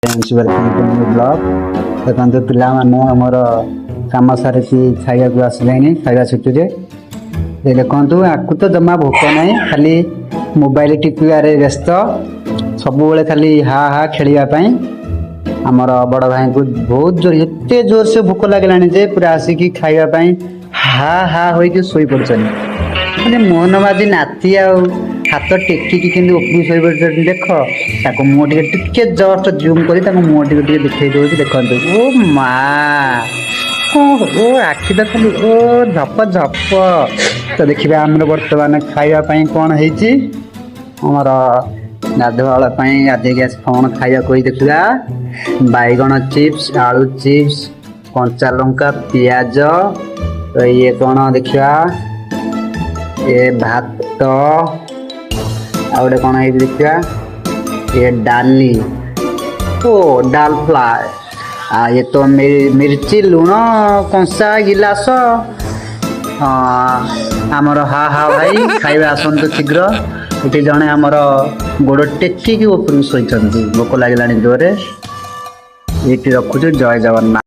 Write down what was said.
Blog देखते पिला माने हमर काम सारिकी खाइबा आसले खाइबा छुट्टी देखु आपको तो जमा भोक ना खाली मोबाइल टिपारे व्यस्त सब खाली हा हा खेलवाई आमर बड़ भाई को बहुत जोर एत जोर से भोक लगे जे पूरा आसिकी खाइबापी हा हा हो शोई पड़े मोहन माझी नाती हाथ टेकिकी कि उपरू शोई पड़े देख मुँह टे जस्ट जूम कर मुँह टे दिखाई दूसरी देखते ओ माँ ओ आखि तो खाली ओ झप झप तो देखिए आम बर्तमान खाइबापी कौन होमर गाधुआल गाधेक आस कौन खाइबा देखा बैगण चिप्स आलू चिप्स कंचा लंका पियाज तो ये कौन देखा ये भात आउे कौन है देखा ये डाली ओ डाल फ्राए ये तो मिर्ची लुण कंसा गिलास आमर हा हा भाई खाइबा आसतु शीघ्र ये जड़े आमर गोड़ टेकिकी ऊपर शोचती भोक लगे जोरे ये रखुच जय जगन्नाथ।